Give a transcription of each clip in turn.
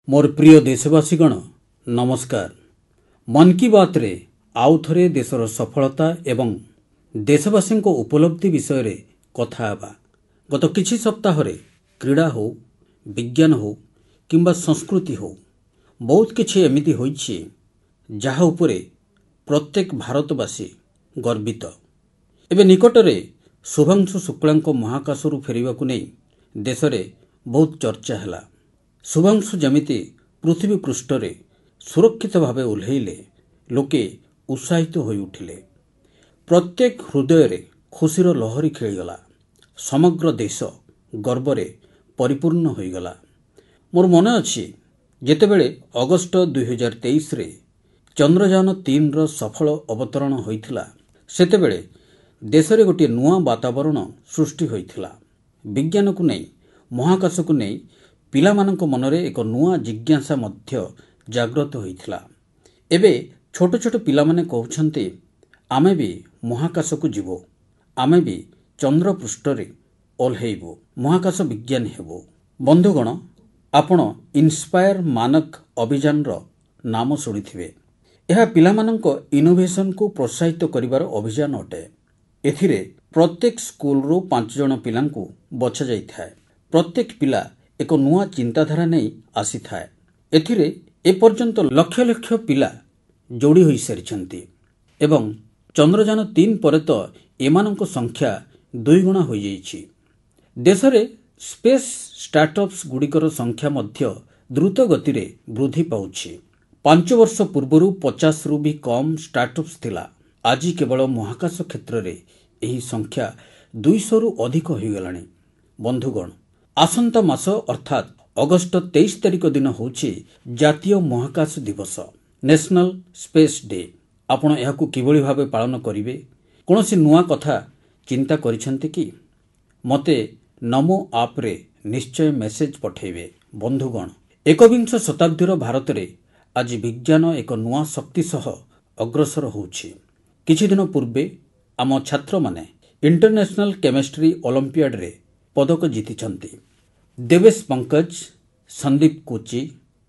मोर प्रिय देशवासीगण नमस्कार। मन की बात रे आउ थरे देशर सफलता एवं देशवासी उपलब्धि विषय रे कथा हेबा। गत किछि सप्ताह रे क्रीड़ा हो, विज्ञान हो किंबा संस्कृति हो, बहुत किछि एमिति होइछि जहा उपरे प्रत्येक भारतवासी गर्वित। एबे निकटरे शुभांशु शुक्लांको महाकाशरू फेरिबाकू नै देश रे बहुत चर्चा हैला। शुभांशु जमिति पृथ्वी पृष्ठरे सुरक्षित भावे ओह्लैले लोके उत्साहित होई उठिले। प्रत्येक हृदय रे खुशीर लहरी खेलीगला। समग्र देश गर्वरे परिपूर्ण होईगला। मोर मन अछि जेतेबेले अगस्त 2023 रे चंद्रयान 3 रो सफल अवतरण होइथिला, सेतेबेले देश रे गोटे नुआ वातावरण सृष्टि होइथिला। विज्ञान को नै, महाकाश को नै पिलामानंक मनरे एक नुआ जिज्ञासा मध्य जागृत होइथिला। एबे छोट छोट पिलामाने कहउछन्ते आमे भी महाकाश को जीवो, आमे भी चंद्र पृष्ठरे ओल्हेइबो, महाकाश विज्ञान हेबो। बंधुगण, आपण इन्स्पायर मानक अभियान रो नाम शुणिथिबे। यह पिलामानंक इनोवेशन को प्रोत्साहित करिवार अभियान अटे। एथिरे प्रत्येक स्कूल रो 5 जण पिलांकु बछा जाइथाय। प्रत्येक पिला एक नुआ चिंताधारा नै आसी थाए। एथिरे ए पर्यंत लक्ष लक्ष पिला जोड़ी होई सारिछन्ति एवं चंद्रयान 3 परे तो एमानंक संख्या 2 गुणा होई जाइछि। देश रे स्पेस स्टार्टअप्स गुडिकर संख्या मध्य द्रुत गति रे वृद्धि पाउछि। 5 वर्ष पूर्वरु 50 रु भी कम स्टार्टअप्स थिला। आज केवल महाकाश क्षेत्र रे एही संख्या 200 रु अधिक होई गलानी। बंधुगण, आसंता मास अर्थात अगस्त 23 तारिख दिन होछि जातीय महाकाश दिवस, नेशनल स्पेस डे। आपण एहाकू किबोली भाबे पालन करिवे, कोनोसी नुआ कथा चिंता करिसंते कि मते नमो आप रे निश्चय मेसेज पठेबे। बंधुगण, 21 शताब्दीर भारत रे आज विज्ञान एक नुआ शक्ति सह अग्रसर होछि। किछि दिन पूर्वे आम छात्र माने इंटरनेशनल केमिस्ट्री ओलंपियाड रे पदक जीतिछन्ति। देवेश पंकज, संदीप कोची,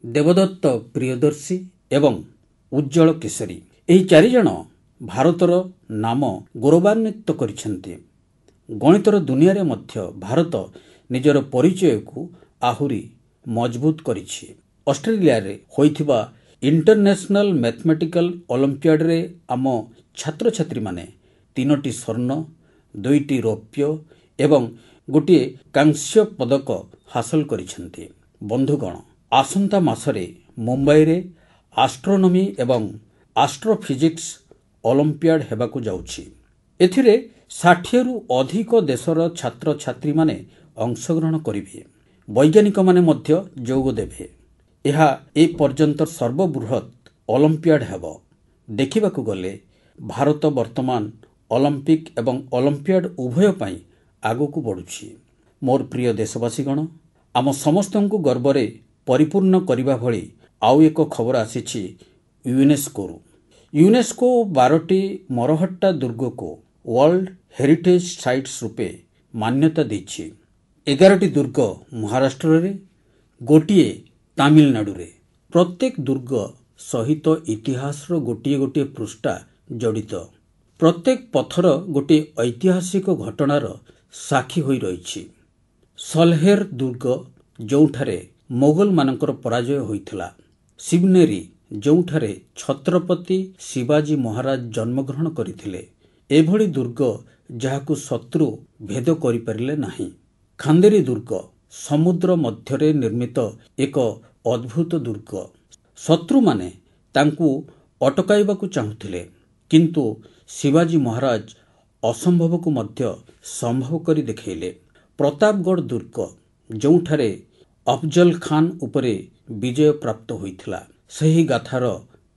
देवदत्त प्रियदर्शी एवं उज्जवल केसरी, एही 4 जण भारतर नाम गौरवान्वित करिछन्ति। गणितर दुनिया रे मध्य भारत निजर परिचय को आहुरी मजबूत करिछि। ऑस्ट्रेलिया रे होइथिबा इंटरनेशनल मैथमेटिकल ओलंपियाड रे आम छात्र छात्री माने 3टी स्वर्ण, 2टी रौप्य एवं गोटे कांस्य पदक हासिल करिछन्ति। बंधुगण, आसंता मासरे मुंबई रे एस्ट्रोनॉमी एवं एस्ट्रोफिजिक्स ओलंपियाड हेबाकू जाउछि। एथिरे 60 रु अधिक देशर छात्र छात्री माने अंशग्रहण करिवे। वैज्ञानिक माने मध्य जोग देबे। एहा ए पर्यंत सर्वबृहत ओलंपियाड हेबो। देखिबाकू गले भारत वर्तमान ओलंपिक एवं ओलंपियाड उभय पई आगो को बढ़ुछि। मोर प्रिय देशवासीगण, आम समस्तंकु गर्वरे परिपूर्ण करिबा भଳି आउ एक खबर आसीछि यूनेस्को रु। यूनेस्को 12टी मरहट्टा दुर्ग को वर्ल्ड हेरिटेज साइट्स रूपे मान्यता दैछि। 11टी दुर्ग महाराष्ट्र रे, गोटिए तमिलनाडु रे। प्रत्येक दुर्ग सहित इतिहास रो गोटिए गोटिए पृष्ठा जड़ित। प्रत्येक पत्थर गोटे ऐतिहासिक घटनार साक्षी होई रहिछि। सलहेर दुर्ग जोठारे मोगल मानकर पराजय होइथिला। शिवनेरी जोठारे छत्रपति शिवाजी महाराज जन्मग्रहण करिथिले। एभଳି दुर्ग जहाकू शत्रु भेद करि परिले नाही। खांदेरी दुर्ग समुद्र मध्यरे निर्मित एक अद्भुत दुर्ग। शत्रु माने तांकू अटकाइबाकू चाहुथिले, किंतु शिवाजी महाराज असंभव को मध्य संभव करी देखैले। प्रतापगढ़ दुर्ग जोठारे अफजल खान उपरे विजय प्राप्त होइथिला। सही गाथार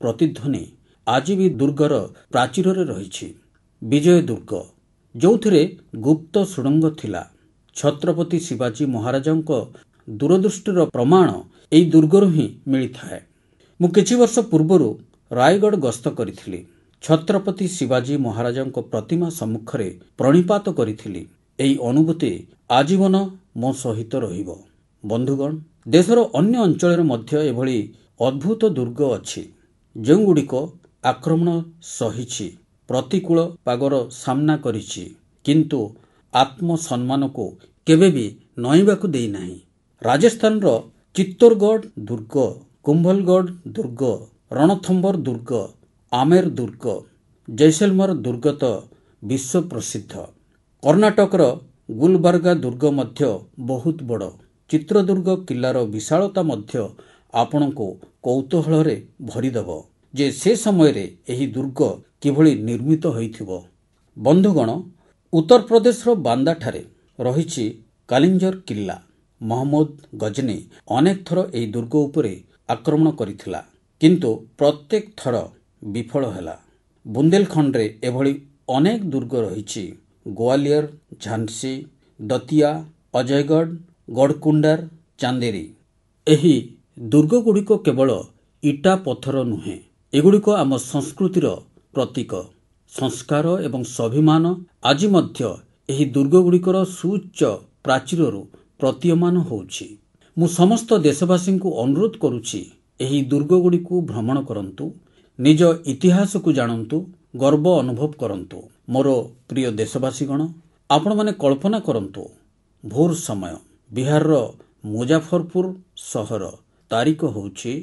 प्रतिध्वनि आज भी दुर्गर प्राचीर रे रहिछि। विजय दुर्ग जोथिरे गुप्त सुड़ंग थिला। छत्रपति शिवाजी महाराजंक दूरदृष्टिर प्रमाण एई दुर्गरु ही मिली थाए। मु किछि वर्ष पूर्वरु रायगढ़ गस्त करिथिली। छत्रपति शिवाजी महाराजंक प्रतिमा सम्मुखरे प्रणिपात करिथिली। एई अनुभूति आजीवन मो सहित रहिबो। बंधुगण, ଦେଶର ଅନ୍ୟ ଅଞ୍ଚଳରେ ମଧ୍ୟ ଏଭଳି ଅଦ୍ଭୁତ ଦୁର୍ଗ ଅଛି ଯେଉଁଗୁଡ଼ିକ ଆକ୍ରମଣ ସହିଛି, ପ୍ରତିକୂଳ ପାଗର ସାମ୍ନା କରିଛି, କିନ୍ତୁ ଆତ୍ମସମ୍ମାନକୁ କେବେ ବି ନଇଁବାକୁ ଦେଇନାହିଁ। ରାଜସ୍ଥାନର ଚିତ୍ତୋରଗଡ଼ ଦୁର୍ଗ, କୁମ୍ଭଲଗଡ଼ ଦୁର୍ଗ, ରଣଥମ୍ଭୋର ଦୁର୍ଗ, ଆମେର ଦୁର୍ଗ, ଜୈସଲମର ଦୁର୍ଗ ତ ବିଶ୍ୱ ପ୍ରସିଦ୍ଧ। କର୍ଣ୍ଣାଟକର ଗୁଲବର୍ଗା ଦୁର୍ଗ ମଧ୍ୟ ବହୁତ ବଡ଼। ଚିତ୍ରଦୁର୍ଗ କିଲ୍ଲାର ବିଶାଳତା ମଧ୍ୟ ଆପଣଙ୍କୁ କୌତୂହଳରେ ଭରିଦେବ ଯେ ସେ ସମୟରେ ଏହି ଦୁର୍ଗ କିଭଳି ନିର୍ମିତ ହୋଇଥିବ। ବନ୍ଧୁଗଣ, ଉତ୍ତରପ୍ରଦେଶର ବାନ୍ଦାଠାରେ ରହିଛି କାଲିଞ୍ଜର କିଲ୍ଲା। ମହମ୍ମଦ ଗଜନୀ ଅନେକ ଥର ଏହି ଦୁର୍ଗ ଉପରେ ଆକ୍ରମଣ କରିଥିଲା, କିନ୍ତୁ ପ୍ରତ୍ୟେକ ଥର ବିଫଳ ହେଲା। ବୁନ୍ଦେଲଖଣ୍ଡରେ ଏଭଳି ଅନେକ ଦୁର୍ଗ ରହିଛି। ଗୋଆଲିୟର, ଝାନ୍ସୀ, ଦତିଆ, ଅଜୟଗଡ଼, ଗଡ଼କୁଣ୍ଡାର, ଚାନ୍ଦେରୀ। ଏହି ଦୁର୍ଗଗୁଡ଼ିକ କେବଳ ଇଟା ପଥର ନୁହେଁ, ଏଗୁଡ଼ିକ ଆମ ସଂସ୍କୃତିର ପ୍ରତୀକ, ସଂସ୍କାର ଏବଂ ସ୍ୱାଭିମାନ ଆଜି ମଧ୍ୟ ଏହି ଦୁର୍ଗଗୁଡ଼ିକର ସୁଉଚ୍ଚ ପ୍ରାଚୀରରୁ ପ୍ରତୀୟମାନ ହେଉଛି। ମୁଁ ସମସ୍ତ ଦେଶବାସୀଙ୍କୁ ଅନୁରୋଧ କରୁଛି, ଏହି ଦୁର୍ଗଗୁଡ଼ିକୁ ଭ୍ରମଣ କରନ୍ତୁ, ନିଜ ଇତିହାସକୁ ଜାଣନ୍ତୁ, ଗର୍ବ ଅନୁଭବ କରନ୍ତୁ। ମୋର ପ୍ରିୟ ଦେଶବାସୀଗଣ, ଆପଣମାନେ କଳ୍ପନା କରନ୍ତୁ, ଭୋର ସମୟ, ବିହାରର ମୁଜାଫରପୁର ସହର, ତାରିଖ ହେଉଛି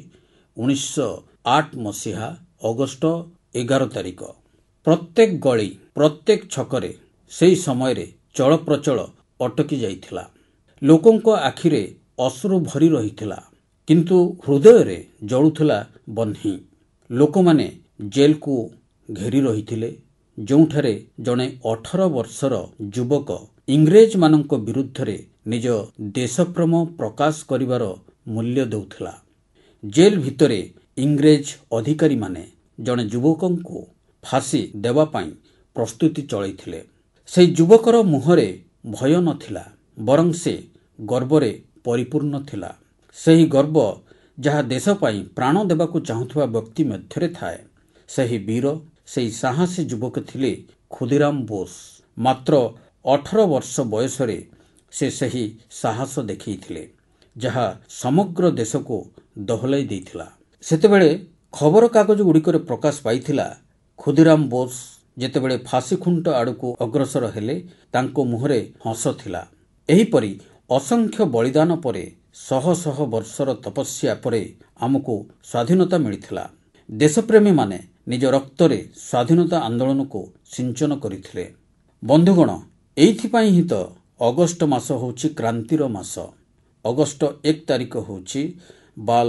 1908 ମସିହା ଅଗଷ୍ଟ 11 ତାରିଖ। ପ୍ରତ୍ୟେକ ଗଳି, ପ୍ରତ୍ୟେକ ଛକରେ ସେହି ସମୟରେ ଚଳପ୍ରଚଳ ଅଟକି ଯାଇଥିଲା। ଲୋକଙ୍କ ଆଖିରେ ଅଶ୍ରୁ ଭରି ରହିଥିଲା, କିନ୍ତୁ ହୃଦୟରେ ଜଳୁଥିଲା ବହ୍ନି। ଲୋକମାନେ ଜେଲକୁ ଘେରି ରହିଥିଲେ, ଯେଉଁଠାରେ ଜଣେ 18 ବର୍ଷର ଯୁବକ ଇଂରେଜମାନଙ୍କ ବିରୁଦ୍ଧରେ ନିଜ ଦେଶପ୍ରେମ ପ୍ରକାଶ କରିବାର ମୂଲ୍ୟ ଦେଉଥିଲା। ଜେଲ ଭିତରେ ଇଂରେଜ ଅଧିକାରୀମାନେ ଜଣେ ଯୁବକଙ୍କୁ ଫାଶୀ ଦେବା ପାଇଁ ପ୍ରସ୍ତୁତି ଚଳାଇଥିଲେ। ସେହି ଯୁବକର ମୁହଁରେ ଭୟ ନଥିଲା, ବରଂ ସେ ଗର୍ବରେ ପରିପୂର୍ଣ୍ଣ ଥିଲା। ସେହି ଗର୍ବ ଯାହା ଦେଶ ପାଇଁ ପ୍ରାଣ ଦେବାକୁ ଚାହୁଁଥିବା ବ୍ୟକ୍ତି ମଧ୍ୟରେ ଥାଏ। ସେହି ବୀର, ସେହି ସାହସୀ ଯୁବକ ଥିଲେ ଖୁଦିରାମ ବୋଷ। ମାତ୍ର 18 ବର୍ଷ ବୟସରେ ସେ ସେହି ସାହସ ଦେଖାଇଥିଲେ, ଯାହା ସମଗ୍ର ଦେଶକୁ ଦୋହଲାଇ ଦେଇଥିଲା। ସେତେବେଳେ ଖବରକାଗଜଗୁଡ଼ିକରେ ପ୍ରକାଶ ପାଇଥିଲା, ଖୁଦିରାମ ବୋଷ ଯେତେବେଳେ ଫାଶୀ ଖୁଣ୍ଟ ଆଡ଼କୁ ଅଗ୍ରସର ହେଲେ, ତାଙ୍କ ମୁହଁରେ ହସ ଥିଲା। ଏହିପରି ଅସଂଖ୍ୟ ବଳିଦାନ ପରେ, ଶହ ଶହ ବର୍ଷର ତପସ୍ୟା ପରେ ଆମକୁ ସ୍ୱାଧୀନତା ମିଳିଥିଲା। ଦେଶପ୍ରେମୀମାନେ ନିଜ ରକ୍ତରେ ସ୍ୱାଧୀନତା ଆନ୍ଦୋଳନକୁ ସିଞ୍ଚନ କରିଥିଲେ। ବନ୍ଧୁଗଣ, ଏଇଥିପାଇଁ ହିଁ ତ ଅଗଷ୍ଟ ମାସ ହେଉଛି କ୍ରାନ୍ତିର ମାସ। ଅଗଷ୍ଟ 1 ତାରିଖ ହେଉଛି ବାଲ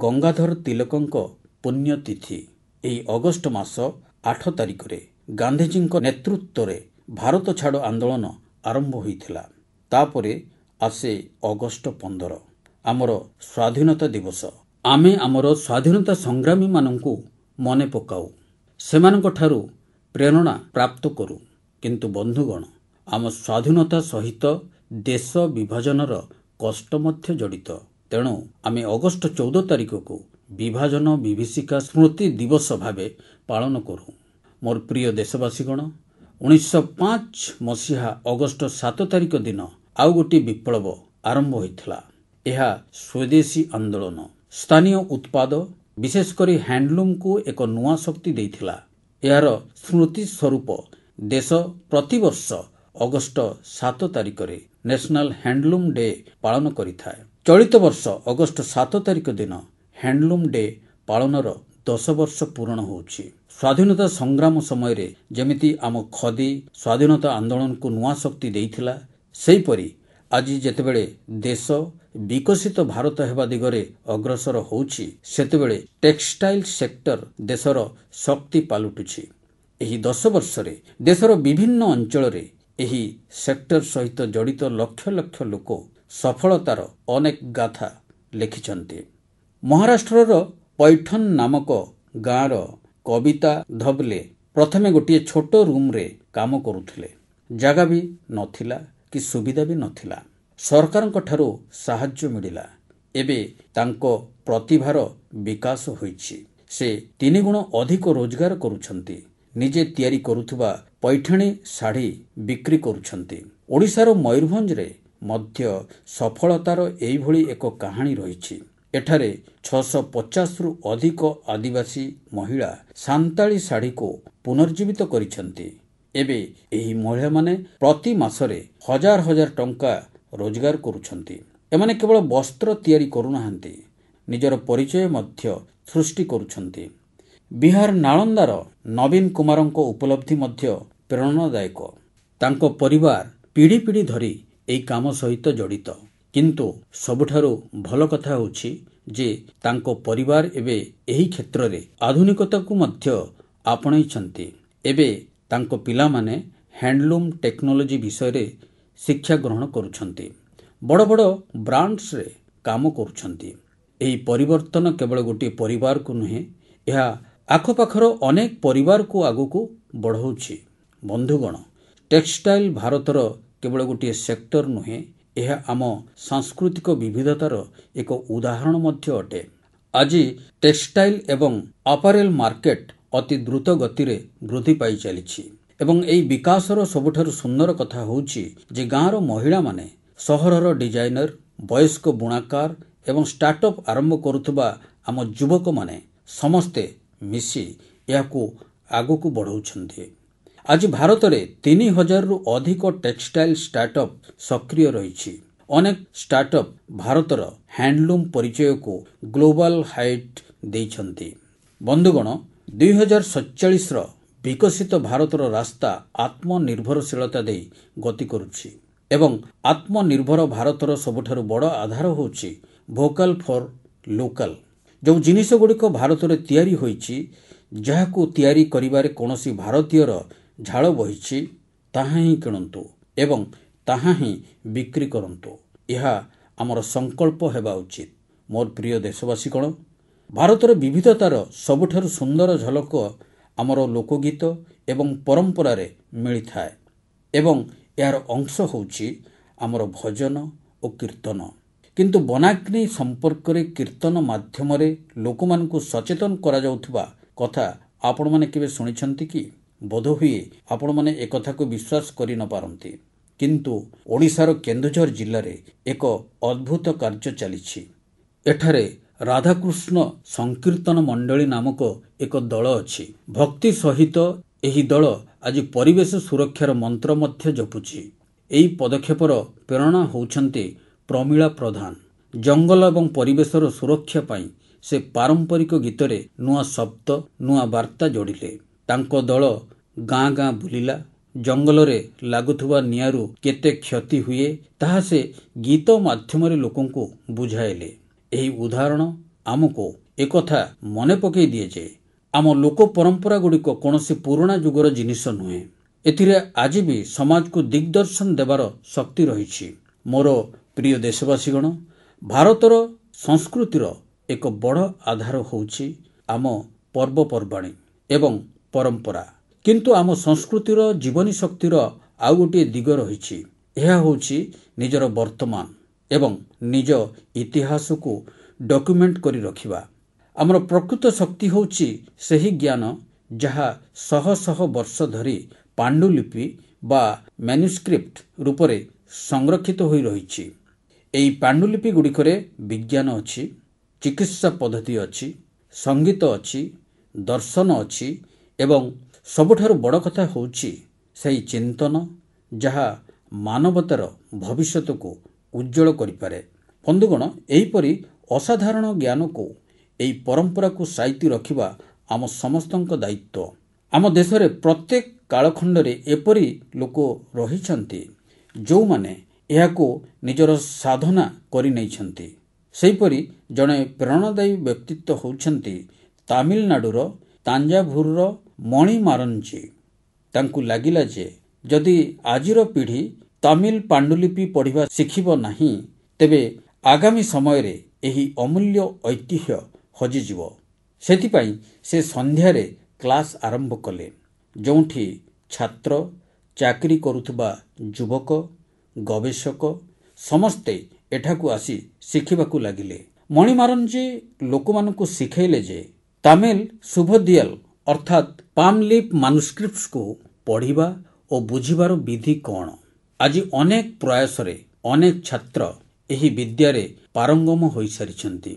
ଗଙ୍ଗାଧର ତିଲକଙ୍କ ପୁଣ୍ୟତିଥି। ଏହି ଅଗଷ୍ଟ ମାସ 8 ତାରିଖରେ ଗାନ୍ଧିଜୀଙ୍କ ନେତୃତ୍ୱରେ ଭାରତ ଛାଡ଼ ଆନ୍ଦୋଳନ ଆରମ୍ଭ ହୋଇଥିଲା। ତାପରେ ଆସେ ଅଗଷ୍ଟ 15, ଆମର ସ୍ୱାଧୀନତା ଦିବସ। ଆମେ ଆମର ସ୍ୱାଧୀନତା ସଂଗ୍ରାମୀମାନଙ୍କୁ ମନେ ପକାଉ, ସେମାନଙ୍କଠାରୁ ପ୍ରେରଣା ପ୍ରାପ୍ତ କରୁ। କିନ୍ତୁ ବନ୍ଧୁଗଣ, ଆମ ସ୍ୱାଧୀନତା ସହିତ ଦେଶ ବିଭାଜନର କଷ୍ଟ ମଧ୍ୟ ଜଡ଼ିତ। ତେଣୁ ଆମେ ଅଗଷ୍ଟ 14 ତାରିଖକୁ ବିଭାଜନ ବିଭୀଷିକା ସ୍ମୃତି ଦିବସ ଭାବେ ପାଳନ କରୁ। ମୋର ପ୍ରିୟ ଦେଶବାସୀଗଣ, 1905 ମସିହା ଅଗଷ୍ଟ 7 ତାରିଖ ଦିନ ଆଉ ଗୋଟିଏ ବିପ୍ଳବ ଆରମ୍ଭ ହୋଇଥିଲା। ଏହା ସ୍ୱଦେଶୀ ଆନ୍ଦୋଳନ। ସ୍ଥାନୀୟ ଉତ୍ପାଦ, ବିଶେଷ କରି ହ୍ୟାଣ୍ଡଲୁମ୍କୁ ଏକ ନୂଆ ଶକ୍ତି ଦେଇଥିଲା। ଏହାର ସ୍ମୃତି ସ୍ୱରୂପ ଦେଶ ପ୍ରତିବର୍ଷ ଅଗଷ୍ଟ 7 ତାରିଖରେ ନ୍ୟାସନାଲ ହ୍ୟାଣ୍ଡଲୁମ୍ ଡେ ପାଳନ କରିଥାଏ। ଚଳିତ ବର୍ଷ ଅଗଷ୍ଟ 7 ତାରିଖ ଦିନ ହ୍ୟାଣ୍ଡଲୁମ୍ ଡେ ପାଳନର 10 ବର୍ଷ ପୂରଣ ହେଉଛି। ସ୍ୱାଧୀନତା ସଂଗ୍ରାମ ସମୟରେ ଯେମିତି ଆମ ଖଦୀ ସ୍ୱାଧୀନତା ଆନ୍ଦୋଳନକୁ ନୂଆ ଶକ୍ତି ଦେଇଥିଲା, ସେହିପରି ଆଜି ଯେତେବେଳେ ଦେଶ ବିକଶିତ ଭାରତ ହେବା ଦିଗରେ ଅଗ୍ରସର ହେଉଛି, ସେତେବେଳେ ଟେକ୍ସଟାଇଲ ସେକ୍ଟର ଦେଶର ଶକ୍ତି ପାଲଟୁଛି। ଏହି 10 ବର୍ଷରେ ଦେଶର ବିଭିନ୍ନ ଅଞ୍ଚଳରେ ଏହି ସେକ୍ଟର ସହିତ ଜଡ଼ିତ ଲକ୍ଷ ଲକ୍ଷ ଲୋକ ସଫଳତାର ଅନେକ ଗାଥା ଲେଖିଛନ୍ତି। ମହାରାଷ୍ଟ୍ରର ପୈଠନ ନାମକ ଗାଁର କବିତା ଧବଲେ ପ୍ରଥମେ ଗୋଟିଏ ଛୋଟ ରୁମ୍ରେ କାମ କରୁଥିଲେ। ଜାଗା ବି ନଥିଲା କି ସୁବିଧା ବି ନଥିଲା। ସରକାରଙ୍କଠାରୁ ସାହାଯ୍ୟ ମିଳିଲା। ଏବେ ତାଙ୍କ ପ୍ରତିଭାର ବିକାଶ ହୋଇଛି। ସେ 3 ଗୁଣ ଅଧିକ ରୋଜଗାର କରୁଛନ୍ତି। ନିଜେ ତିଆରି କରୁଥିବା ପୈଠଣୀ ଶାଢ଼ୀ ବିକ୍ରି କରୁଛନ୍ତି। ଓଡ଼ିଶାର ମୟୂରଭଞ୍ଜରେ ମଧ୍ୟ ସଫଳତାର ଏଇଭଳି ଏକ କାହାଣୀ ରହିଛି। ଏଠାରେ 650ରୁ ଅଧିକ ଆଦିବାସୀ ମହିଳା ସାନ୍ତାଳୀ ଶାଢ଼ୀକୁ ପୁନର୍ଜୀବିତ କରିଛନ୍ତି। ଏବେ ଏହି ମହିଳାମାନେ ପ୍ରତି ମାସରେ ହଜାର ହଜାର ଟଙ୍କା ରୋଜଗାର କରୁଛନ୍ତି। ଏମାନେ କେବଳ ବସ୍ତ୍ର ତିଆରି କରୁନାହାନ୍ତି, ନିଜର ପରିଚୟ ମଧ୍ୟ ସୃଷ୍ଟି କରୁଛନ୍ତି। ବିହାର ନାଳନ୍ଦାର ନବୀନ କୁମାରଙ୍କ ଉପଲବ୍ଧି ମଧ୍ୟ ପ୍ରେରଣାଦାୟକ। ତାଙ୍କ ପରିବାର ପିଢ଼ି ପିଢ଼ି ଧରି ଏହି କାମ ସହିତ ଜଡ଼ିତ। କିନ୍ତୁ ସବୁଠାରୁ ଭଲ କଥା ହେଉଛି ଯେ ତାଙ୍କ ପରିବାର ଏବେ ଏହି କ୍ଷେତ୍ରରେ ଆଧୁନିକତାକୁ ମଧ୍ୟ ଆପଣେଇଛନ୍ତି। ଏବେ ତାଙ୍କ ପିଲାମାନେ ହ୍ୟାଣ୍ଡଲୁମ୍ ଟେକ୍ନୋଲୋଜି ବିଷୟରେ ଶିକ୍ଷା ଗ୍ରହଣ କରୁଛନ୍ତି, ବଡ଼ ବଡ଼ ବ୍ରାଣ୍ଡସରେ କାମ କରୁଛନ୍ତି। ଏହି ପରିବର୍ତ୍ତନ କେବଳ ଗୋଟିଏ ପରିବାରକୁ ନୁହେଁ, ଏହା ଆଖପାଖର ଅନେକ ପରିବାରକୁ ଆଗକୁ ବଢ଼ାଉଛି। ବନ୍ଧୁଗଣ, ଟେକ୍ସଟାଇଲ ଭାରତର କେବଳ ଗୋଟିଏ ସେକ୍ଟର ନୁହେଁ, ଏହା ଆମ ସାଂସ୍କୃତିକ ବିବିଧତାର ଏକ ଉଦାହରଣ ମଧ୍ୟ ଅଟେ। ଆଜି ଟେକ୍ସଟାଇଲ ଏବଂ ଆପାରେଲ ମାର୍କେଟ ଅତି ଦ୍ରୁତ ଗତିରେ ବୃଦ୍ଧି ପାଇ ଚାଲିଛି ଏବଂ ଏହି ବିକାଶର ସବୁଠାରୁ ସୁନ୍ଦର କଥା ହେଉଛି ଯେ ଗାଁର ମହିଳାମାନେ, ସହରର ଡିଜାଇନର, ବୟସ୍କ ବୁଣାକାର ଏବଂ ଷ୍ଟାର୍ଟଅପ୍ ଆରମ୍ଭ କରୁଥିବା ଆମ ଯୁବକମାନେ ସମସ୍ତେ ମିଶି ଏହାକୁ ଆଗକୁ ବଢ଼ାଉଛନ୍ତି। ଆଜି ଭାରତରେ 3000ରୁ ଅଧିକ ଟେକ୍ସଟାଇଲ ଷ୍ଟାର୍ଟଅପ୍ ସକ୍ରିୟ ରହିଛି। ଅନେକ ଷ୍ଟାର୍ଟଅପ୍ ଭାରତର ହ୍ୟାଣ୍ଡଲୁମ୍ ପରିଚୟକୁ ଗ୍ଲୋବାଲ ହାଇଟ୍ ଦେଇଛନ୍ତି। ବନ୍ଧୁଗଣ, 2047ର ବିକଶିତ ଭାରତର ରାସ୍ତା ଆତ୍ମନିର୍ଭରଶୀଳତା ଦେଇ ଗତି କରୁଛି ଏବଂ ଆତ୍ମନିର୍ଭର ଭାରତର ସବୁଠାରୁ ବଡ଼ ଆଧାର ହେଉଛି ଭୋକାଲ ଫର ଲୋକାଲ। ଯେଉଁ ଜିନିଷଗୁଡ଼ିକ ଭାରତରେ ତିଆରି ହୋଇଛି, ଯାହାକୁ ତିଆରି କରିବାରେ କୌଣସି ଭାରତୀୟର ଝାଳ ବହିଛି, ତାହା ହିଁ କିଣନ୍ତୁ ଏବଂ ତାହା ହିଁ ବିକ୍ରି କରନ୍ତୁ। ଏହା ଆମର ସଂକଳ୍ପ ହେବା ଉଚିତ। ମୋର ପ୍ରିୟ ଦେଶବାସୀଗଣ, ଭାରତର ବିବିଧତାର ସବୁଠାରୁ ସୁନ୍ଦର ଝଲକ ଆମର ଲୋକଗୀତ ଏବଂ ପରମ୍ପରାରେ ମିଳିଥାଏ ଏବଂ ଏହାର ଅଂଶ ହେଉଛି ଆମର ଭଜନ ଓ କୀର୍ତ୍ତନ। କିନ୍ତୁ ବନାଗ୍ନି ସମ୍ପର୍କରେ କୀର୍ତ୍ତନ ମାଧ୍ୟମରେ ଲୋକମାନଙ୍କୁ ସଚେତନ କରାଯାଉଥିବା କଥା ଆପଣମାନେ କେବେ ଶୁଣିଛନ୍ତି କି? ବୋଧହୁଏ ଆପଣମାନେ ଏକଥାକୁ ବିଶ୍ୱାସ କରିନପାରନ୍ତି, କିନ୍ତୁ ଓଡ଼ିଶାର କେନ୍ଦୁଝର ଜିଲ୍ଲାରେ ଏକ ଅଦ୍ଭୁତ କାର୍ଯ୍ୟ ଚାଲିଛି। ଏଠାରେ ରାଧାକୃଷ୍ଣ ସଂକୀର୍ତ୍ତନ ମଣ୍ଡଳୀ ନାମକ ଏକ ଦଳ ଅଛି। ଭକ୍ତି ସହିତ ଏହି ଦଳ ଆଜି ପରିବେଶ ସୁରକ୍ଷାର ମନ୍ତ୍ର ମଧ୍ୟ ଜପୁଛି। ଏହି ପଦକ୍ଷେପର ପ୍ରେରଣା ହେଉଛନ୍ତି ପ୍ରମିଳା ପ୍ରଧାନ। ଜଙ୍ଗଲ ଏବଂ ପରିବେଶର ସୁରକ୍ଷା ପାଇଁ ସେ ପାରମ୍ପରିକ ଗୀତରେ ନୂଆ ଶବ୍ଦ, ନୂଆ ବାର୍ତ୍ତା ଯୋଡ଼ିଲେ। ତାଙ୍କ ଦଳ ଗାଁ ଗାଁ ବୁଲିଲା, ଜଙ୍ଗଲରେ ଲାଗୁଥିବା ନିଆଁରୁ କେତେ କ୍ଷତି ହୁଏ ତାହା ସେ ଗୀତ ମାଧ୍ୟମରେ ଲୋକଙ୍କୁ ବୁଝାଇଲେ। ଏହି ଉଦାହରଣ ଆମକୁ ଏକଥା ମନେ ପକାଇ ଦିଏ ଯେ ଆମ ଲୋକ ପରମ୍ପରାଗୁଡ଼ିକ କୌଣସି ପୁରୁଣା ଯୁଗର ଜିନିଷ ନୁହେଁ। ଏଥିରେ ଆଜି ବି ସମାଜକୁ ଦିଗ୍ଦର୍ଶନ ଦେବାର ଶକ୍ତି ରହିଛି। ମୋର ପ୍ରିୟ ଦେଶବାସୀଗଣ, ଭାରତର ସଂସ୍କୃତିର ଏକ ବଡ଼ ଆଧାର ହେଉଛି ଆମ ପର୍ବପର୍ବାଣୀ ଏବଂ ପରମ୍ପରା। କିନ୍ତୁ ଆମ ସଂସ୍କୃତିର ଜୀବନୀ ଶକ୍ତିର ଆଉ ଗୋଟିଏ ଦିଗ ରହିଛି। ଏହା ହେଉଛି ନିଜର ବର୍ତ୍ତମାନ ଏବଂ ନିଜ ଇତିହାସକୁ ଡକ୍ୟୁମେଣ୍ଟ କରି ରଖିବା। ଆମର ପ୍ରକୃତ ଶକ୍ତି ହେଉଛି ସେହି ଜ୍ଞାନ ଯାହା ଶହ ଶହ ବର୍ଷ ଧରି ପାଣ୍ଡୁଲିପି ବା ମ୍ୟାନୁସ୍କ୍ରିପ୍ଟ ରୂପରେ ସଂରକ୍ଷିତ ହୋଇ ରହିଛି। ଏହି ପାଣ୍ଡୁଲିପି ଗୁଡ଼ିକରେ ବିଜ୍ଞାନ ଅଛି, ଚିକିତ୍ସା ପଦ୍ଧତି ଅଛି, ସଙ୍ଗୀତ ଅଛି, ଦର୍ଶନ ଅଛି ଏବଂ ସବୁଠାରୁ ବଡ଼ କଥା ହେଉଛି ସେହି ଚିନ୍ତନ ଯାହା ମାନବତାର ଭବିଷ୍ୟତକୁ ଉଜ୍ଜ୍ୱଳ କରିପାରେ। ବନ୍ଧୁଗଣ, ଏହିପରି ଅସାଧାରଣ ଜ୍ଞାନକୁ, ଏହି ପରମ୍ପରାକୁ ସାଇତି ରଖିବା ଆମ ସମସ୍ତଙ୍କ ଦାୟିତ୍ୱ। ଆମ ଦେଶରେ ପ୍ରତ୍ୟେକ କାଳଖଣ୍ଡରେ ଏପରି ଲୋକ ରହିଛନ୍ତି ଯେଉଁମାନେ ଏହାକୁ ନିଜର ସାଧନା କରିନେଇଛନ୍ତି। ସେହିପରି ଜଣେ ପ୍ରେରଣାଦାୟୀ ବ୍ୟକ୍ତିତ୍ୱ ହେଉଛନ୍ତି ତାମିଲନାଡୁର ତାଞ୍ଜାଭୁରର ମଣି ମାରଞ୍ଜି। ତାଙ୍କୁ ଲାଗିଲା ଯେ ଯଦି ଆଜିର ପିଢ଼ି ତାମିଲ ପାଣ୍ଡୁଲିପି ପଢ଼ିବା ଶିଖିବ ନାହିଁ, ତେବେ ଆଗାମୀ ସମୟରେ ଏହି ଅମୂଲ୍ୟ ଐତିହ୍ୟ ହଜିଯିବ। ସେଥିପାଇଁ ସେ ସନ୍ଧ୍ୟାରେ କ୍ଲାସ୍ ଆରମ୍ଭ କଲେ, ଯେଉଁଠି ଛାତ୍ର, ଚାକିରି କରୁଥିବା ଯୁବକ, ଗବେଷକ ସମସ୍ତେ ଏଠାକୁ ଆସି ଶିଖିବାକୁ ଲାଗିଲେ। ମଣିମାରଞ୍ଜି ଲୋକମାନଙ୍କୁ ଶିଖାଇଲେ ଯେ ତାମିଲ ଶୁଭଦିୟଲ ଅର୍ଥାତ୍ ପାମ୍ ଲିଫ୍ ମାନୁସ୍କ୍ରିପ୍ଟସକୁ ପଢ଼ିବା ଓ ବୁଝିବାର ବିଧି କ'ଣ। ଆଜି ଅନେକ ପ୍ରୟାସରେ ଅନେକ ଛାତ୍ର ଏହି ବିଦ୍ୟାରେ ପାରଙ୍ଗମ ହୋଇସାରିଛନ୍ତି।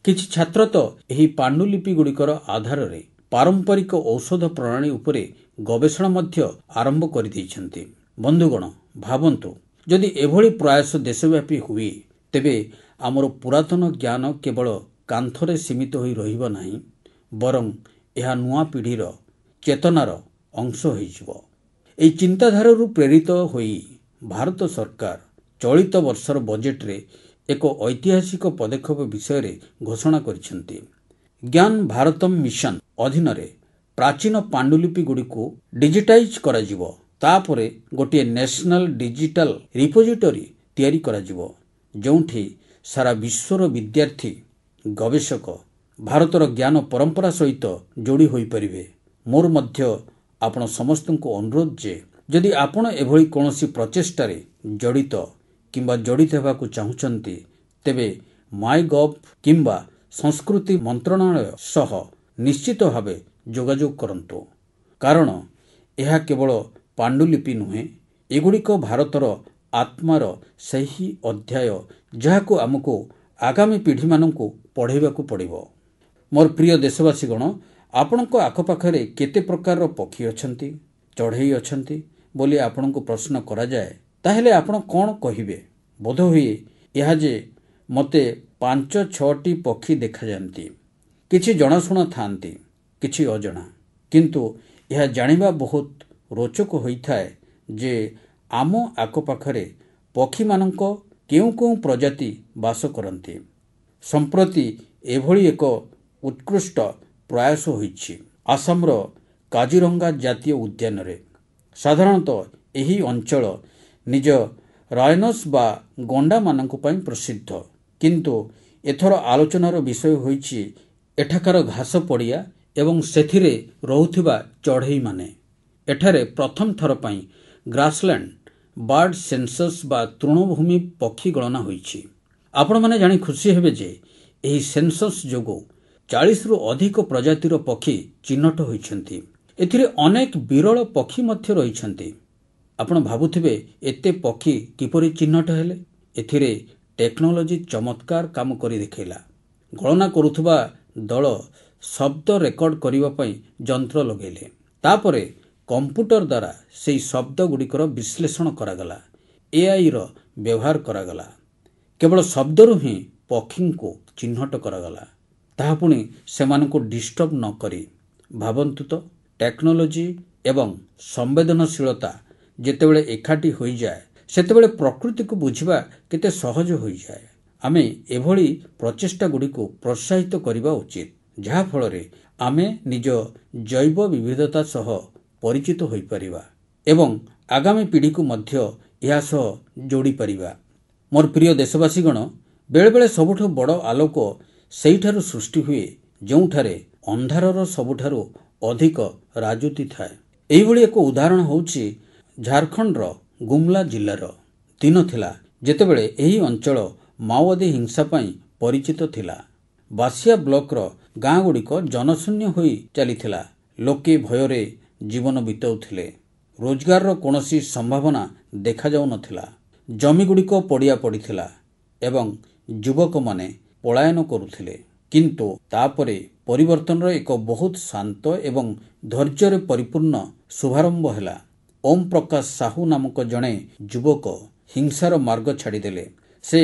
କିଛି ଛାତ୍ର ତ ଏହି ପାଣ୍ଡୁଲିପିଗୁଡ଼ିକର ଆଧାରରେ ପାରମ୍ପରିକ ଔଷଧ ପ୍ରଣାଳୀ ଉପରେ ଗବେଷଣା ମଧ୍ୟ ଆରମ୍ଭ କରିଦେଇଛନ୍ତି। ବନ୍ଧୁଗଣ, ଭାବନ୍ତୁ, ଯଦି ଏଭଳି ପ୍ରୟାସ ଦେଶବ୍ୟାପୀ ହୁଏ, ତେବେ ଆମର ପୁରାତନ ଜ୍ଞାନ କେବଳ କାନ୍ଥରେ ସୀମିତ ହୋଇ ରହିବ ନାହିଁ, ବରଂ ଏହା ନୂଆ ପିଢ଼ିର ଚେତନାର ଅଂଶ ହୋଇଯିବ। ଏହି ଚିନ୍ତାଧାରାରୁ ପ୍ରେରିତ ହୋଇ ଭାରତ ସରକାର ଚଳିତ ବର୍ଷର ବଜେଟରେ ଏକ ଐତିହାସିକ ପଦକ୍ଷେପ ବିଷୟରେ ଘୋଷଣା କରିଛନ୍ତି। ଜ୍ଞାନ ଭାରତମ୍ ମିଶନ ଅଧୀନରେ ପ୍ରାଚୀନ ପାଣ୍ଡୁଲିପିଗୁଡ଼ିକୁ ଡିଜିଟାଇଜ୍ କରାଯିବ। ତାପରେ ଗୋଟିଏ ନ୍ୟାସନାଲ ଡିଜିଟାଲ ରିପୋଜିଟୋରୀ ତିଆରି କରାଯିବ, ଯେଉଁଠି ସାରା ବିଶ୍ୱର ବିଦ୍ୟାର୍ଥୀ, ଗବେଷକ ଭାରତର ଜ୍ଞାନ ପରମ୍ପରା ସହିତ ଯୋଡ଼ି ହୋଇପାରିବେ। ମୋର ମଧ୍ୟ ଆପଣ ସମସ୍ତଙ୍କୁ ଅନୁରୋଧ ଯେ, ଯଦି ଆପଣ ଏଭଳି କୌଣସି ପ୍ରଚେଷ୍ଟାରେ ଜଡ଼ିତ କିମ୍ବା ଜଡ଼ିତ ହେବାକୁ ଚାହୁଁଛନ୍ତି, ତେବେ ମାଇଗଭ୍ କିମ୍ବା ସଂସ୍କୃତି ମନ୍ତ୍ରଣାଳୟ ସହ ନିଶ୍ଚିତ ଭାବେ ଯୋଗାଯୋଗ କରନ୍ତୁ। କାରଣ ଏହା କେବଳ ପାଣ୍ଡୁଲିପି ନୁହେଁ, ଏଗୁଡ଼ିକ ଭାରତର ଆତ୍ମାର ସେହି ଅଧ୍ୟାୟ ଯାହାକୁ ଆମକୁ ଆଗାମୀ ପିଢ଼ିମାନଙ୍କୁ ପଢ଼ାଇବାକୁ ପଡ଼ିବ। ମୋର ପ୍ରିୟ ଦେଶବାସୀଗଣ, ଆପଣଙ୍କ ଆଖପାଖରେ କେତେ ପ୍ରକାରର ପକ୍ଷୀ ଅଛନ୍ତି, ଚଢ଼େଇ ଅଛନ୍ତି ବୋଲି ଆପଣଙ୍କୁ ପ୍ରଶ୍ନ କରାଯାଏ, ତାହେଲେ ଆପଣ କ'ଣ କହିବେ? ବୋଧହୁଏ ଏହା ଯେ ମୋତେ 5-6ଟି ପକ୍ଷୀ ଦେଖାଯାଆନ୍ତି। କିଛି ଜଣାଶୁଣା ଥାଆନ୍ତି, କିଛି ଅଜଣା। କିନ୍ତୁ ଏହା ଜାଣିବା ବହୁତ ରୋଚକ ହୋଇଥାଏ ଯେ ଆମ ଆଖପାଖରେ ପକ୍ଷୀମାନଙ୍କ କେଉଁ କେଉଁ ପ୍ରଜାତି ବାସ କରନ୍ତି। ସମ୍ପ୍ରତି ଏଭଳି ଏକ ଉତ୍କୃଷ୍ଟ ପ୍ରୟାସ ହୋଇଛି ଆସାମର କାଜିରଙ୍ଗା ଜାତୀୟ ଉଦ୍ୟାନରେ। ସାଧାରଣତଃ ଏହି ଅଞ୍ଚଳ ନିଜ ରାଇନୋସ୍ ବା ଗଣ୍ଡାମାନଙ୍କ ପାଇଁ ପ୍ରସିଦ୍ଧ, କିନ୍ତୁ ଏଥର ଆଲୋଚନାର ବିଷୟ ହୋଇଛି ଏଠାକାର ଘାସ ପଡ଼ିଆ ଏବଂ ସେଥିରେ ରହୁଥିବା ଚଢ଼େଇମାନେ। ଏଠାରେ ପ୍ରଥମ ଥର ପାଇଁ ଗ୍ରାସଲ୍ୟାଣ୍ଡ ବାର୍ଡ ସେନ୍ସସ୍ ବା ତୃଣଭୂମି ପକ୍ଷୀ ଗଣନା ହୋଇଛି। ଆପଣମାନେ ଜାଣି ଖୁସି ହେବେ ଯେ ଏହି ସେନ୍ସସ୍ ଯୋଗୁଁ 40ରୁ ଅଧିକ ପ୍ରଜାତିର ପକ୍ଷୀ ଚିହ୍ନଟ ହୋଇଛନ୍ତି। ଏଥିରେ ଅନେକ ବିରଳ ପକ୍ଷୀ ମଧ୍ୟ ରହିଛନ୍ତି। ଆପଣ ଭାବୁଥିବେ ଏତେ ପକ୍ଷୀ କିପରି ଚିହ୍ନଟ ହେଲେ? ଏଥିରେ ଟେକ୍ନୋଲୋଜି ଚମତ୍କାର କାମ କରି ଦେଖାଇଲା। ଗଣନା କରୁଥିବା ଦଳ ଶବ୍ଦ ରେକର୍ଡ କରିବା ପାଇଁ ଯନ୍ତ୍ର ଲଗାଇଲେ। ତାପରେ କମ୍ପ୍ୟୁଟର ଦ୍ୱାରା ସେହି ଶବ୍ଦଗୁଡ଼ିକର ବିଶ୍ଳେଷଣ କରାଗଲା। ଏଆଇର ବ୍ୟବହାର କରାଗଲା। କେବଳ ଶବ୍ଦରୁ ହିଁ ପକ୍ଷୀଙ୍କୁ ଚିହ୍ନଟ କରାଗଲା, ତାହା ପୁଣି ସେମାନଙ୍କୁ ଡିଷ୍ଟର୍ବ ନ କରି। ଭାବନ୍ତୁ ତ, ଟେକ୍ନୋଲୋଜି ଏବଂ ସମ୍ବେଦନଶୀଳତା ଯେତେବେଳେ ଏକାଠି ହୋଇଯାଏ, ସେତେବେଳେ ପ୍ରକୃତିକୁ ବୁଝିବା କେତେ ସହଜ ହୋଇଯାଏ। ଆମେ ଏଭଳି ପ୍ରଚେଷ୍ଟାଗୁଡ଼ିକୁ ପ୍ରୋତ୍ସାହିତ କରିବା ଉଚିତ, ଯାହାଫଳରେ ଆମେ ନିଜ ଜୈବ ବିବିଧତା ସହ ପରିଚିତ ହୋଇପାରିବା ଏବଂ ଆଗାମୀ ପିଢ଼ିକୁ ମଧ୍ୟ ଏହା ସହ ଯୋଡ଼ିପାରିବା। ମୋର ପ୍ରିୟ ଦେଶବାସୀଗଣ, ବେଳେବେଳେ ସବୁଠୁ ବଡ଼ ଆଲୋକ ସେହିଠାରୁ ସୃଷ୍ଟି ହୁଏ ଯେଉଁଠାରେ ଅନ୍ଧାରର ସବୁଠାରୁ ଅଧିକ ରାଜୁତି ଥାଏ। ଏହିଭଳି ଏକ ଉଦାହରଣ ହେଉଛି ଝାଡ଼ଖଣ୍ଡର ଗୁମଲା ଜିଲ୍ଲାର। ଦିନ ଥିଲା ଯେତେବେଳେ ଏହି ଅଞ୍ଚଳ ମାଓବାଦୀ ହିଂସା ପାଇଁ ପରିଚିତ ଥିଲା। ବାସିଆ ବ୍ଲକର ଗାଁଗୁଡ଼ିକ ଜନଶୂନ୍ୟ ହୋଇ ଚାଲିଥିଲା। ଲୋକେ ଭୟରେ ଜୀବନ ବିତାଉଥିଲେ। ରୋଜଗାରର କୌଣସି ସମ୍ଭାବନା ଦେଖାଯାଉନଥିଲା। ଜମିଗୁଡ଼ିକ ପଡ଼ିଆ ପଡ଼ିଥିଲା ଏବଂ ଯୁବକମାନେ ପଳାୟନ କରୁଥିଲେ। କିନ୍ତୁ ତାପରେ ପରିବର୍ତ୍ତନର ଏକ ବହୁତ ଶାନ୍ତ ଏବଂ ଧୈର୍ଯ୍ୟରେ ପରିପୂର୍ଣ୍ଣ ଶୁଭାରମ୍ଭ ହେଲା। ଓମ୍ ପ୍ରକାଶ ସାହୁ ନାମକ ଜଣେ ଯୁବକ ହିଂସାର ମାର୍ଗ ଛାଡ଼ିଦେଲେ। ସେ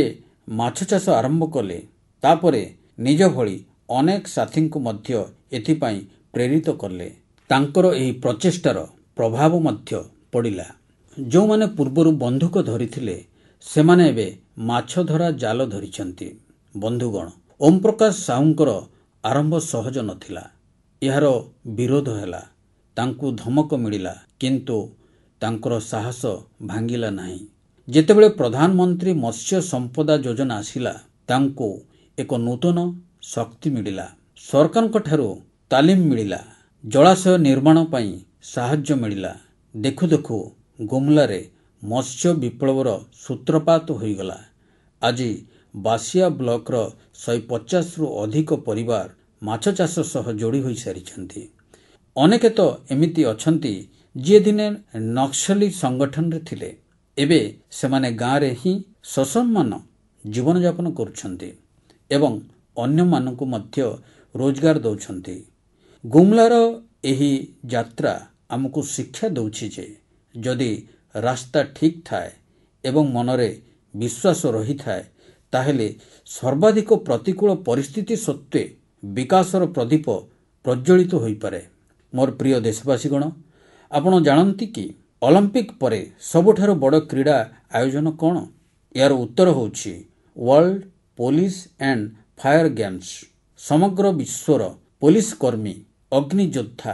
ମାଛ ଚାଷ ଆରମ୍ଭ କଲେ। ତାପରେ ନିଜ ଭଳି ଅନେକ ସାଥୀଙ୍କୁ ମଧ୍ୟ ଏଥିପାଇଁ ପ୍ରେରିତ କଲେ। ତାଙ୍କର ଏହି ପ୍ରଚେଷ୍ଟାର ପ୍ରଭାବ ମଧ୍ୟ ପଡ଼ିଲା। ଯେଉଁମାନେ ପୂର୍ବରୁ ବନ୍ଧୁକ ଧରିଥିଲେ, ସେମାନେ ଏବେ ମାଛ ଧରା ଜାଲ ଧରିଛନ୍ତି। ବନ୍ଧୁଗଣ, ଓମ୍ ପ୍ରକାଶ ସାହୁଙ୍କର ଆରମ୍ଭ ସହଜ ନଥିଲା। ଏହାର ବିରୋଧ ହେଲା, ତାଙ୍କୁ ଧମକ ମିଳିଲା, କିନ୍ତୁ ତାଙ୍କର ସାହସ ଭାଙ୍ଗିଲା ନାହିଁ। ଯେତେବେଳେ ପ୍ରଧାନମନ୍ତ୍ରୀ ମତ୍ସ୍ୟ ସମ୍ପଦା ଯୋଜନା ଆସିଲା, ତାଙ୍କୁ ଏକ ନୂତନ ଶକ୍ତି ମିଳିଲା। ସରକାରଙ୍କଠାରୁ ତାଲିମ ମିଳିଲା, ଜଳାଶୟ ନିର୍ମାଣ ପାଇଁ ସାହାଯ୍ୟ ମିଳିଲା। ଦେଖୁ ଦେଖୁ ଗୁମଲାରେ ମତ୍ସ୍ୟ ବିପ୍ଳବର ସୂତ୍ରପାତ ହୋଇଗଲା। ଆଜି ବାସିଆ ବ୍ଲକର 150ରୁ ଅଧିକ ପରିବାର ମାଛ ଚାଷ ସହ ଯୋଡ଼ି ହୋଇସାରିଛନ୍ତି। ଅନେକ ତ ଏମିତି ଅଛନ୍ତି ଯିଏ ଦିନେ ନକ୍ସଲି ସଂଗଠନରେ ଥିଲେ। ଏବେ ସେମାନେ ଗାଁରେ ହିଁ ସସମ୍ମାନ ଜୀବନଯାପନ କରୁଛନ୍ତି ଏବଂ ଅନ୍ୟମାନଙ୍କୁ ମଧ୍ୟ ରୋଜଗାର ଦେଉଛନ୍ତି। ଗୁମଲାର ଏହି ଯାତ୍ରା ଆମକୁ ଶିକ୍ଷା ଦେଉଛି ଯେ ଯଦି ରାସ୍ତା ଠିକ୍ ଥାଏ ଏବଂ ମନରେ ବିଶ୍ୱାସ ରହିଥାଏ ତାହେଲେ ସର୍ବାଧିକ ପ୍ରତିକୂଳ ପରିସ୍ଥିତି ସତ୍ତ୍ୱେ ବିକାଶର ପ୍ରଦୀପ ପ୍ରଜ୍ୱଳିତ ହୋଇପାରେ। ମୋର ପ୍ରିୟ ଦେଶବାସୀଗଣ, ଆପଣ ଜାଣନ୍ତି କି ଅଲିମ୍ପିକ୍ ପରେ ସବୁଠାରୁ ବଡ଼ କ୍ରୀଡ଼ା ଆୟୋଜନ କ'ଣ? ଏହାର ଉତ୍ତର ହେଉଛି world police and fire games. ସମଗ୍ର ବିଶ୍ୱର ପୋଲିସ କର୍ମୀ, ଅଗ୍ନିଯୋଦ୍ଧା,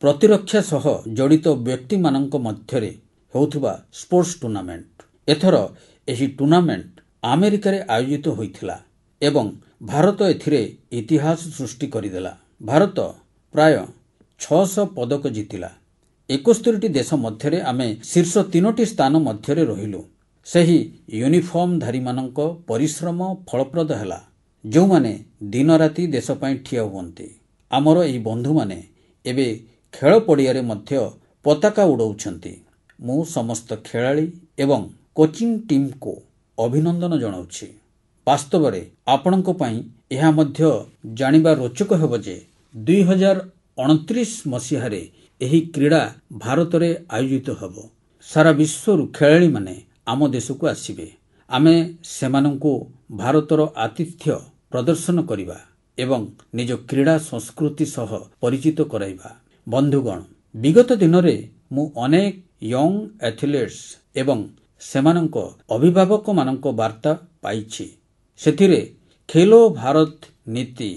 ପ୍ରତିରକ୍ଷା ସହ ଜଡ଼ିତ ବ୍ୟକ୍ତିମାନଙ୍କ ମଧ୍ୟରେ ହେଉଥିବା ସ୍ପୋର୍ଟସ ଟୁର୍ଣ୍ଣାମେଣ୍ଟ। ଏଥର ଏହି ଟୁର୍ଣ୍ଣାମେଣ୍ଟ ଆମେରିକାରେ ଆୟୋଜିତ ହୋଇଥିଲା ଏବଂ ଭାରତ ଏଥିରେ ଇତିହାସ ସୃଷ୍ଟି କରିଦେଲା। ଭାରତ ପ୍ରାୟ 600 ପଦକ ଜିତିଲା। 71ଟି ଦେଶ ମଧ୍ୟରେ ଆମେ ଶୀର୍ଷ 3ଟି ସ୍ଥାନ ମଧ୍ୟରେ ରହିଲୁ। ସେହି ୟୁନିଫର୍ମଧାରୀମାନଙ୍କ ପରିଶ୍ରମ ଫଳପ୍ରଦ ହେଲା, ଯେଉଁମାନେ ଦିନରାତି ଦେଶ ପାଇଁ ଠିଆ ହୁଅନ୍ତି। ଆମର ଏହି ବନ୍ଧୁମାନେ ଏବେ ଖେଳ ପଡ଼ିଆରେ ମଧ୍ୟ ପତାକା ଉଡ଼ାଉଛନ୍ତି। ମୁଁ ସମସ୍ତ ଖେଳାଳି ଏବଂ କୋଚିଂ ଟିମ୍କୁ ଅଭିନନ୍ଦନ ଜଣାଉଛି। ବାସ୍ତବରେ ଆପଣଙ୍କ ପାଇଁ ଏହା ମଧ୍ୟ ଜାଣିବା ରୋଚକ ହେବ ଯେ 2029 ମସିହାରେ ଏହି କ୍ରୀଡ଼ା ଭାରତରେ ଆୟୋଜିତ ହେବ। ସାରା ବିଶ୍ୱରୁ ଖେଳାଳିମାନେ ଆମ ଦେଶକୁ ଆସିବେ। ଆମେ ସେମାନଙ୍କୁ ଭାରତର ଆତିଥ୍ୟ ପ୍ରଦର୍ଶନ କରିବା ଏବଂ ନିଜ କ୍ରୀଡ଼ା ସଂସ୍କୃତି ସହ ପରିଚିତ କରାଇବା। ବନ୍ଧୁଗଣ, ବିଗତ ଦିନରେ ମୁଁ ଅନେକ ୟଙ୍ଗ ଆଥଲେଟ୍ସ ଏବଂ ସେମାନଙ୍କ ଅଭିଭାବକମାନଙ୍କ ବାର୍ତ୍ତା ପାଇଛି। ସେଥିରେ ଖେଲୋ ଭାରତ ନୀତି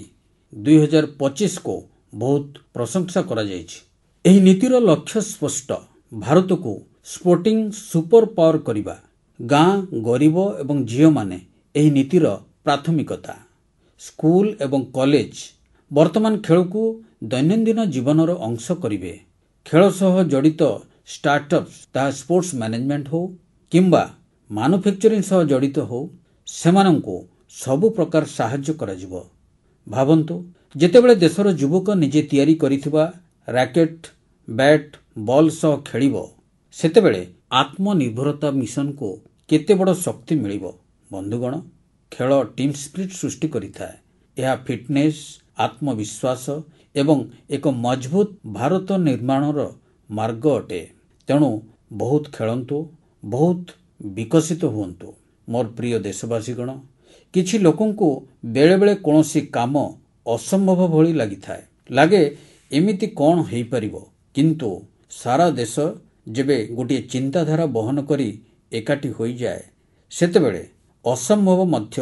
2025କୁ ବହୁତ ପ୍ରଶଂସା କରାଯାଇଛି। ଏହି ନୀତିର ଲକ୍ଷ୍ୟ ସ୍ପଷ୍ଟ, ଭାରତକୁ ସ୍ପୋର୍ଟିଂ ସୁପର ପାୱାର କରିବା। ଗାଁ, ଗରିବ ଏବଂ ଝିଅମାନେ ଏହି ନୀତିର ପ୍ରାଥମିକତା। ସ୍କୁଲ ଏବଂ କଲେଜ ବର୍ତ୍ତମାନ ଖେଳକୁ ଦୈନନ୍ଦିନ ଜୀବନର ଅଂଶ କରିବେ। ଖେଳ ସହ ଜଡ଼ିତ ଷ୍ଟାର୍ଟଅପ୍ସ, ତାହା ସ୍ପୋର୍ଟସ ମ୍ୟାନେଜମେଣ୍ଟ ହେଉ କିମ୍ବା ମାନୁଫ୍ୟାକ୍ଚରିଂ ସହ ଜଡ଼ିତ ହେଉ, ସେମାନଙ୍କୁ ସବୁ ପ୍ରକାର ସାହାଯ୍ୟ କରାଯିବ। ଭାବନ୍ତୁ, ଯେତେବେଳେ ଦେଶର ଯୁବକ ନିଜେ ତିଆରି କରିଥିବା ରାକେଟ୍, ବ୍ୟାଟ୍, ବଲ୍ ସହ ଖେଳିବ, ସେତେବେଳେ ଆତ୍ମନିର୍ଭରତା ମିଶନକୁ କେତେ ବଡ଼ ଶକ୍ତି ମିଳିବ। ବନ୍ଧୁଗଣ, ଖେଳ ଟିମ୍ ସ୍ପିରିଟ୍ ସୃଷ୍ଟି କରିଥାଏ। ଏହା ଫିଟନେସ୍, ଆତ୍ମବିଶ୍ୱାସ ଏବଂ ଏକ ମଜବୁତ ଭାରତ ନିର୍ମାଣର ମାର୍ଗ ଅଟେ। ତେଣୁ ବହୁତ ଖେଳନ୍ତୁ, ବହୁତ ବିକଶିତ ହୁଅନ୍ତୁ। ମୋର ପ୍ରିୟ ଦେଶବାସୀଗଣ, କିଛି ଲୋକଙ୍କୁ ବେଳେବେଳେ କୌଣସି କାମ ଅସମ୍ଭବ ଭଳି ଲାଗିଥାଏ। ଲାଗେ ଏମିତି କ'ଣ ହୋଇପାରିବ? କିନ୍ତୁ ସାରା ଦେଶ ଯେବେ ଗୋଟିଏ ଚିନ୍ତାଧାରା ବହନ କରି ଏକାଠି ହୋଇଯାଏ, ସେତେବେଳେ ଅସମ୍ଭବ ମଧ୍ୟ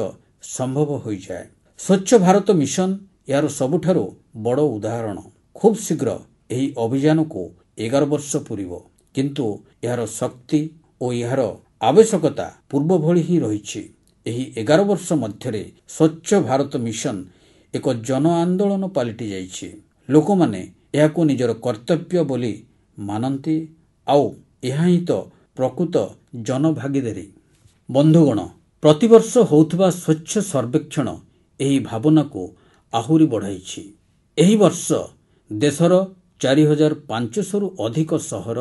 ସମ୍ଭବ ହୋଇଯାଏ। ସ୍ୱଚ୍ଛ ଭାରତ ମିଶନ ଏହାର ସବୁଠାରୁ ବଡ଼ ଉଦାହରଣ। ଖୁବ୍ ଶୀଘ୍ର ଏହି ଅଭିଯାନକୁ 11 ବର୍ଷ ପୂରିବ, କିନ୍ତୁ ଏହାର ଶକ୍ତି ଓ ଏହାର ଆବଶ୍ୟକତା ପୂର୍ବ ଭଳି ହିଁ ରହିଛି। ଏହି 11 ବର୍ଷ ମଧ୍ୟରେ ସ୍ୱଚ୍ଛ ଭାରତ ମିଶନ ଏକ ଜନ ଆନ୍ଦୋଳନ ପାଲଟି ଯାଇଛି। ଲୋକମାନେ ଏହାକୁ ନିଜର କର୍ତ୍ତବ୍ୟ ବୋଲି ମାନନ୍ତି, ଆଉ ଏହା ହିଁ ତ ପ୍ରକୃତ ଜନଭାଗିଦାରୀ। ବନ୍ଧୁଗଣ, ପ୍ରତିବର୍ଷ ହେଉଥିବା ସ୍ୱଚ୍ଛ ସର୍ବେକ୍ଷଣ ଏହି ଭାବନାକୁ ଆହୁରି ବଢ଼ାଇଛି। ଏହି ବର୍ଷ ଦେଶର 4500ରୁ ଅଧିକ ସହର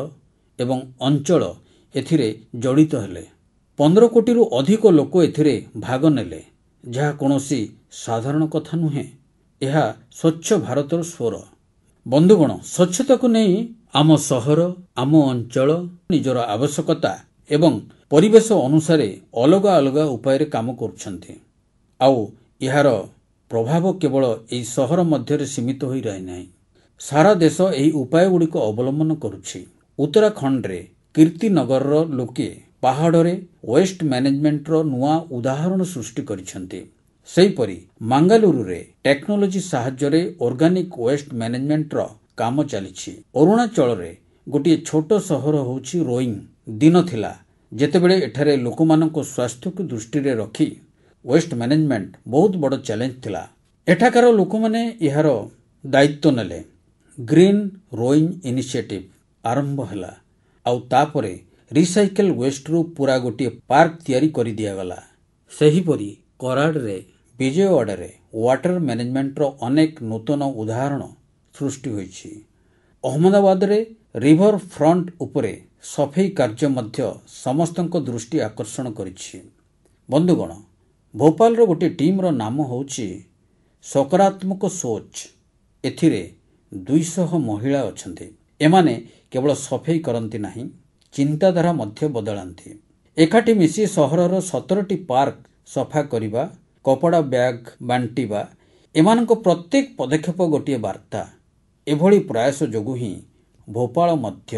ଏବଂ ଅଞ୍ଚଳ ଏଥିରେ ଜଡ଼ିତ ହେଲେ। 15 କୋଟିରୁ ଅଧିକ ଲୋକ ଏଥିରେ ଭାଗ ନେଲେ, ଯାହା କୌଣସି ସାଧାରଣ କଥା ନୁହେଁ। ଏହା ସ୍ୱଚ୍ଛ ଭାରତର ସ୍ୱର। ବନ୍ଧୁଗଣ, ସ୍ୱଚ୍ଛତାକୁ ନେଇ ଆମ ସହର, ଆମ ଅଞ୍ଚଳ ନିଜର ଆବଶ୍ୟକତା ଏବଂ ପରିବେଶ ଅନୁସାରେ ଅଲଗା ଅଲଗା ଉପାୟରେ କାମ କରୁଛନ୍ତି। ଆଉ ଏହାର ପ୍ରଭାବ କେବଳ ଏହି ସହର ମଧ୍ୟରେ ସୀମିତ ହୋଇ ରହିନାହିଁ। ସାରା ଦେଶ ଏହି ଉପାୟଗୁଡ଼ିକ ଅବଲମ୍ବନ କରୁଛି। ଉତ୍ତରାଖଣ୍ଡରେ କୀର୍ତ୍ତିନଗରର ଲୋକେ ପାହାଡ଼ରେ ୱେଷ୍ଟ ମ୍ୟାନେଜମେଣ୍ଟର ନୂଆ ଉଦାହରଣ ସୃଷ୍ଟି କରିଛନ୍ତି। ସେହିପରି ମାଙ୍ଗାଲୁରୁରେ ଟେକ୍ନୋଲୋଜି ସାହାଯ୍ୟରେ ଅର୍ଗାନିକ ୱେଷ୍ଟ ମ୍ୟାନେଜମେଣ୍ଟର କାମ ଚାଲିଛି। ଅରୁଣାଚଳରେ ଗୋଟିଏ ଛୋଟ ସହର ହେଉଛି ରୋଇଂ। ଦିନ ଥିଲା ଯେତେବେଳେ ଏଠାରେ ଲୋକମାନଙ୍କ ସ୍ୱାସ୍ଥ୍ୟକୁ ଦୃଷ୍ଟିରେ ରଖି ୱେଷ୍ଟ ମ୍ୟାନେଜମେଣ୍ଟ ବହୁତ ବଡ଼ ଚ୍ୟାଲେଞ୍ଜ ଥିଲା। ଏଠାକାର ଲୋକମାନେ ଏହାର ଦାୟିତ୍ୱ ନେଲେ। ଗ୍ରୀନ୍ ରୋଇଂ ଇନିସିଏଟିଭ୍ ଆରମ୍ଭ ହେଲା, ଆଉ ତାପରେ ରିସାଇକେଲ ୱେଷ୍ଟରୁ ପୁରା ଗୋଟିଏ ପାର୍କ ତିଆରି କରିଦିଆଗଲା। ସେହିପରି କରାଡ଼ରେ, ବିଜୟୱାଡ଼ାରେ ୱାଟର ମ୍ୟାନେଜମେଣ୍ଟର ଅନେକ ନୂତନ ଉଦାହରଣ ସୃଷ୍ଟି ହୋଇଛି। ଅହମ୍ମଦାବାଦରେ ରିଭର ଫ୍ରଣ୍ଟ ଉପରେ ସଫେଇ କାର୍ଯ୍ୟ ମଧ୍ୟ ସମସ୍ତଙ୍କ ଦୃଷ୍ଟି ଆକର୍ଷଣ କରିଛି। ବନ୍ଧୁଗଣ, ଭୋପାଳର ଗୋଟିଏ ଟିମ୍ର ନାମ ହେଉଛି ସକାରାତ୍ମକ ସୋଚ। ଏଥିରେ 200 ମହିଳା ଅଛନ୍ତି। ଏମାନେ କେବଳ ସଫେଇ କରନ୍ତି ନାହିଁ, ଚିନ୍ତାଧାରା ମଧ୍ୟ ବଦଳାନ୍ତି। ଏକାଠି ମିଶି ସହରର 17ଟି ପାର୍କ ସଫା କରିବା, କପଡ଼ା ବ୍ୟାଗ୍ ବାଣ୍ଟିବା, ଏମାନଙ୍କ ପ୍ରତ୍ୟେକ ପଦକ୍ଷେପ ଗୋଟିଏ ବାର୍ତ୍ତା। ଏଭଳି ପ୍ରୟାସ ଯୋଗୁଁ ହିଁ ଭୋପାଳ ମଧ୍ୟ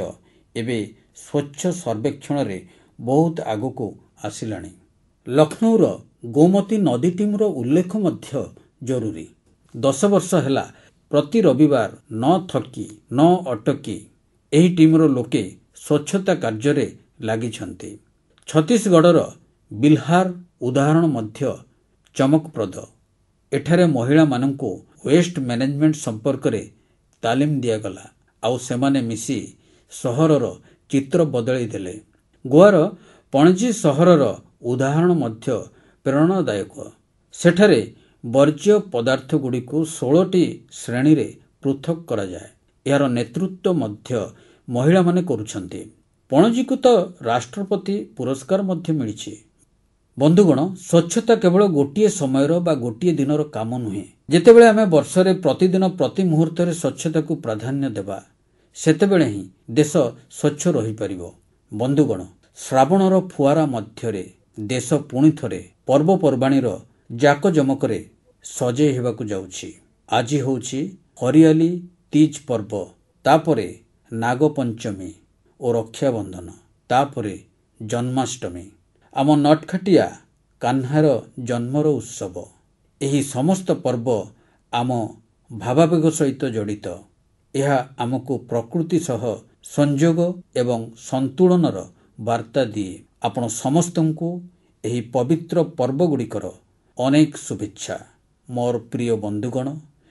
ଏବେ ସ୍ୱଚ୍ଛ ସର୍ବେକ୍ଷଣରେ ବହୁତ ଆଗକୁ ଆସିଲାଣି। ଲକ୍ଷ୍ନୌର ଗୋମତୀ ନଦୀ ଟିମ୍ର ଉଲ୍ଲେଖ ମଧ୍ୟ ଜରୁରୀ। 10 ବର୍ଷ ହେଲା ପ୍ରତି ରବିବାର ନ ଥକି ନ ଅଟକି ଏହି ଟିମ୍ର ଲୋକେ ସ୍ୱଚ୍ଛତା କାର୍ଯ୍ୟରେ ଲାଗିଛନ୍ତି। ଛତିଶଗଡ଼ର ବିଲ୍ହାର ଉଦାହରଣ ମଧ୍ୟ ଚମକପ୍ରଦ। ଏଠାରେ ମହିଳାମାନଙ୍କୁ ୱେଷ୍ଟ ମ୍ୟାନେଜମେଣ୍ଟ ସମ୍ପର୍କରେ ତାଲିମ ଦିଆଗଲା, ଆଉ ସେମାନେ ମିଶି ସହରର ଚିତ୍ର ବଦଳାଇ ଦେଲେ। ଗୋଆର ପଣଜି ସହରର ଉଦାହରଣ ମଧ୍ୟ ପ୍ରେରଣାଦାୟକ। ସେଠାରେ ବର୍ଜ୍ୟ ପଦାର୍ଥଗୁଡ଼ିକୁ 16ଟି ଶ୍ରେଣୀରେ ପୃଥକ୍ କରାଯାଏ। ଏହାର ନେତୃତ୍ୱ ମଧ୍ୟ ମହିଳାମାନେ କରୁଛନ୍ତି। ପଣଜିକୁ ତ ରାଷ୍ଟ୍ରପତି ପୁରସ୍କାର ମଧ୍ୟ ମିଳିଛି। ବନ୍ଧୁଗଣ, ସ୍ୱଚ୍ଛତା କେବଳ ଗୋଟିଏ ସମୟର ବା ଗୋଟିଏ ଦିନର କାମ ନୁହେଁ। ଯେତେବେଳେ ଆମେ ବର୍ଷରେ ପ୍ରତିଦିନ ପ୍ରତି ମୁହୂର୍ତ୍ତରେ ସ୍ୱଚ୍ଛତାକୁ ପ୍ରାଧାନ୍ୟ ଦେବା, ସେତେବେଳେ ହିଁ ଦେଶ ସ୍ୱଚ୍ଛ ରହିପାରିବ। ବନ୍ଧୁଗଣ, ଶ୍ରାବଣର ଫୁଆରା ମଧ୍ୟରେ ଦେଶ ପୁଣି ଥରେ ପର୍ବପର୍ବାଣୀର ଜାକଜମକରେ ସଜେଇ ହେବାକୁ ଯାଉଛି। ଆଜି ହେଉଛି ହରିଆଲି ତୀଜ ପର୍ବ, ତାପରେ ନାଗପଞ୍ଚମୀ ଓ ରକ୍ଷାବନ୍ଧନ, ତାପରେ ଜନ୍ମାଷ୍ଟମୀ, ଆମ ନଟଖାଟିଆ କାହ୍ନାର ଜନ୍ମର ଉତ୍ସବ। ଏହି ସମସ୍ତ ପର୍ବ ଆମ ଭାବାବେଗ ସହିତ ଜଡ଼ିତ। ଏହା ଆମକୁ ପ୍ରକୃତି ସହ ସଂଯୋଗ ଏବଂ ସନ୍ତୁଳନର ବାର୍ତ୍ତା ଦିଏ। ଆପଣ ସମସ୍ତଙ୍କୁ ଏହି ପବିତ୍ର ପର୍ବଗୁଡ଼ିକର ଅନେକ ଶୁଭେଚ୍ଛା। ମୋର ପ୍ରିୟ ବନ୍ଧୁଗଣ,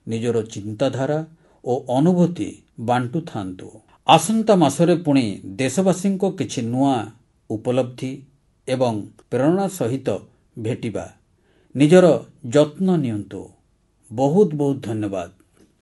ନିଜର ଚିନ୍ତାଧାରା ଓ ଅନୁଭୂତି ବାଣ୍ଟୁଥାନ୍ତୁ। ଆସନ୍ତା ମାସରେ ପୁଣି ଦେଶବାସୀଙ୍କ କିଛି ନୂଆ ଉପଲବ୍ଧି ଏବଂ ପ୍ରେରଣା ସହିତ ଭେଟିବା। ନିଜର ଯତ୍ନ ନିଅନ୍ତୁ। ବହୁତ ବହୁତ ଧନ୍ୟବାଦ।